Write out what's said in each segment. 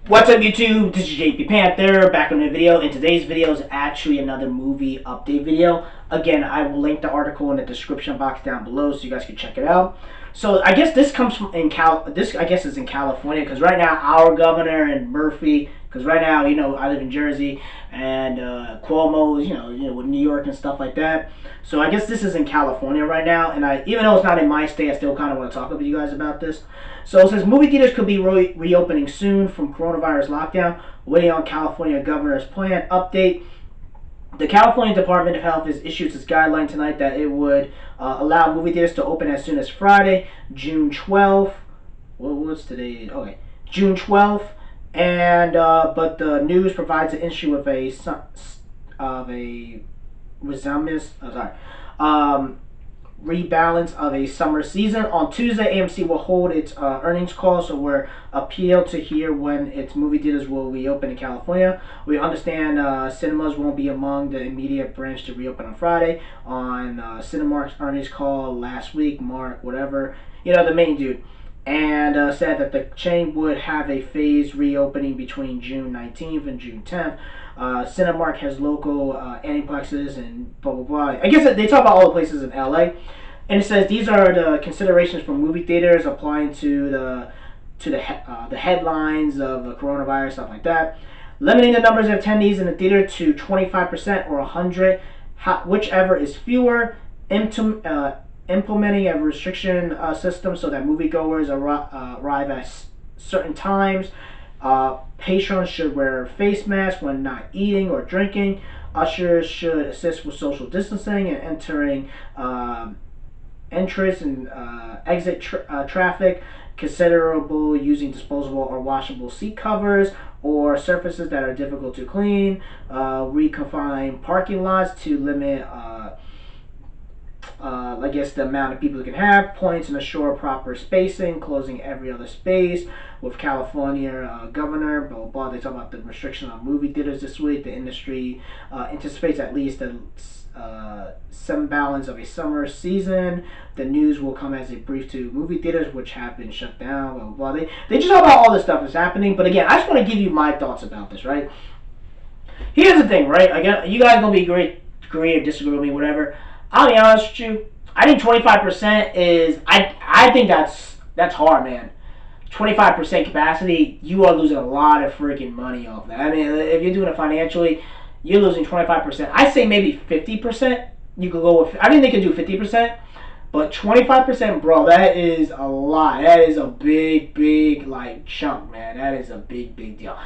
What's up YouTube? This is JP Panther back on the video, and today's video is actually another movie update video. Again, I will link the article in the description box down below so you guys can check it out. So I guess this comes from this I guess is in California, because right now our governor and Murphy, because right now I live in Jersey, and Cuomo, with New York and stuff like that. So I guess this is in California right now, and even though it's not in my state, I still kind of want to talk with you guys about this. So it says movie theaters could be reopening soon from coronavirus lockdown, waiting on California governor's plan. Update: the California Department of Health has issued its guideline tonight that it would allow movie theaters to open as soon as Friday, June 12th. What's today? Okay, June 12th. And but the news provides the industry with a resumption. Rebalance of a summer season. On Tuesday, AMC will hold its earnings call, so we're appealed to hear when its movie theaters will reopen in California. We understand cinemas won't be among the immediate branch to reopen on Friday. On Cinemark's earnings call last week, Mark, whatever, the main dude, and said that the chain would have a phased reopening between June 19th and June 10th. Cinemark has local Aniplexes and blah blah blah. I guess they talk about all the places in LA, and it says these are the considerations for movie theaters applying to the headlines of the coronavirus, stuff like that. Limiting the numbers of attendees in the theater to 25% or 100, whichever is fewer. Implementing a restriction system so that moviegoers arrive at certain times. Patrons should wear face masks when not eating or drinking. Ushers should assist with social distancing and entering entrance and exit traffic. Considerable using disposable or washable seat covers or surfaces that are difficult to clean. Reconfine parking lots to limit I guess the amount of people you can have. Points and assure proper spacing, closing every other space. With California governor, blah, blah, blah. They talk about the restriction on movie theaters this week. The industry anticipates at least some balance of a summer season. The news will come as a brief to movie theaters, which have been shut down, blah, blah, blah. They just talk about all this stuff that's happening. But again, I just want to give you my thoughts about this, right? Here's the thing, right? Again, you guys going to be great or disagree with me, whatever. I'll be honest with you. I think 25% is. I think that's hard, man. 25% capacity, you are losing a lot of freaking money off that. I mean, if you're doing it financially, you're losing 25%. I say maybe 50%. You could go with. I think they could do 50%, but 25%, bro. That is a lot. That is a big like chunk, man. That is a big deal.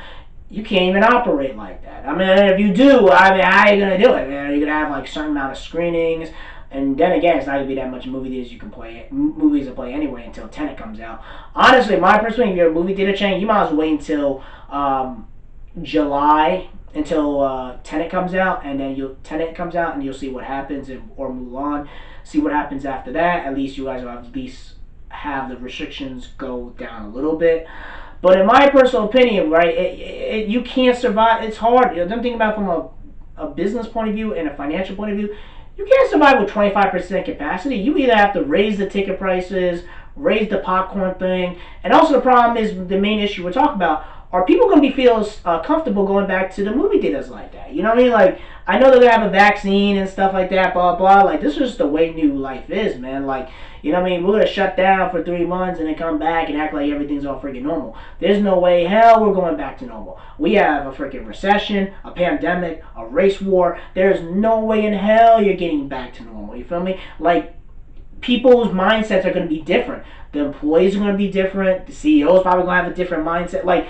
You can't even operate like that. I mean, if you do, how are you gonna do it, man? You're gonna have like a certain amount of screenings, and then again, it's not gonna be that much movie theaters you can play, movies to play anyway until Tenet comes out. Honestly, my personal, if you're a movie theater chain, you might as well wait until July until Tenet comes out, and then Tenet comes out, and you'll see what happens, or Mulan. See what happens after that. At least you guys will at least have the restrictions go down a little bit. But in my personal opinion, right, you can't survive. It's hard. I'm thinking about from a business point of view and a financial point of view. You can't survive with 25% capacity. You either have to raise the ticket prices, raise the popcorn thing, and also the problem is the main issue we're talking about. Are people going to feel comfortable going back to the movie theaters like that? You know what I mean? Like, I know they're going to have a vaccine and stuff like that, blah, blah. Like, this is just the way new life is, man. Like, you know what I mean? We're going to shut down for 3 months and then come back and act like everything's all freaking normal. There's no way, hell, we're going back to normal. We have a freaking recession, a pandemic, a race war. There's no way in hell you're getting back to normal. You feel me? Like, people's mindsets are going to be different. The employees are going to be different. The CEO's probably going to have a different mindset. Like,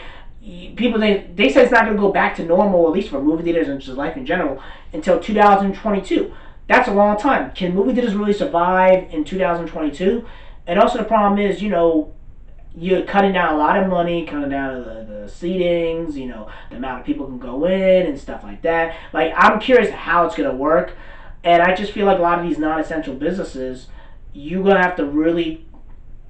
people they say it's not going to go back to normal, at least for movie theaters and just life in general, until 2022. That's a long time. Can movie theaters really survive in 2022? And also the problem is, you're cutting down a lot of money, cutting down the seatings, the amount of people can go in and stuff like that. Like, I'm curious how it's going to work. And I just feel like a lot of these non-essential businesses, you're going to have to really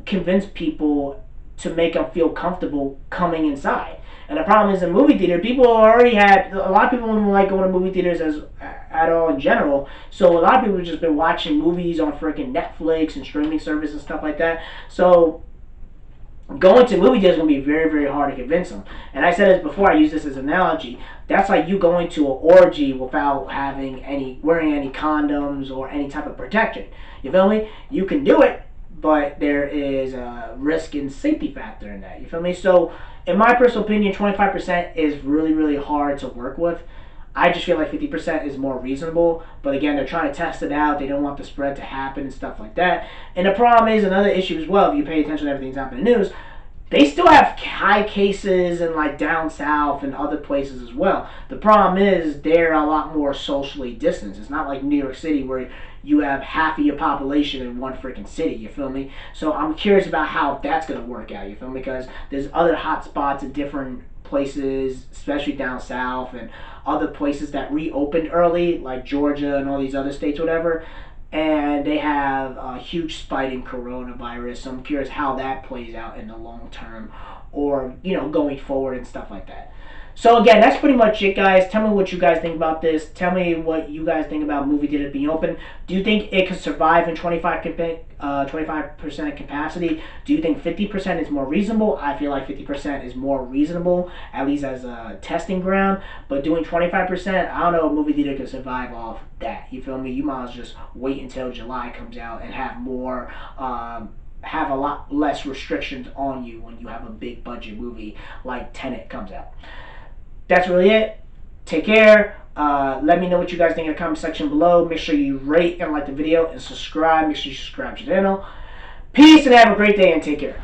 convince people to make them feel comfortable coming inside. And the problem is in movie theater, people already had, a lot of people don't like going to movie theaters at all in general. So a lot of people have just been watching movies on freaking Netflix and streaming service and stuff like that. So going to movie theaters is going to be very, very hard to convince them. And I said this before, I use this as an analogy. That's like you going to an orgy without wearing any condoms or any type of protection. You feel me? You can do it, but there is a risk and safety factor in that. You feel me? So, in my personal opinion, 25% is really, really hard to work with. I just feel like 50% is more reasonable. But again, they're trying to test it out. They don't want the spread to happen and stuff like that. And the problem is another issue as well, if you pay attention to everything that's happening in the news, they still have high cases in like down south and other places as well. The problem is they're a lot more socially distanced. It's not like New York City where you have half of your population in one freaking city. You feel me? So I'm curious about how that's gonna work out. You feel me? Because there's other hot spots in different places, especially down south and other places that reopened early, like Georgia and all these other states, whatever. And they have a huge spike in coronavirus. So I'm curious how that plays out in the long term, or going forward and stuff like that. So again, that's pretty much it, guys. Tell me what you guys think about this. Tell me what you guys think about movie theater being open. Do you think it could survive in 25% capacity? Do you think 50% is more reasonable? I feel like 50% is more reasonable, at least as a testing ground. But doing 25%, I don't know if movie theater could survive off that. You feel me? You might as well just wait until July comes out and have more. Have a lot less restrictions on you when you have a big budget movie like Tenet comes out. That's really it. Take care. Let me know what you guys think in the comment section below. Make sure you rate and like the video and subscribe. Make sure you subscribe to the channel. Peace and have a great day and take care.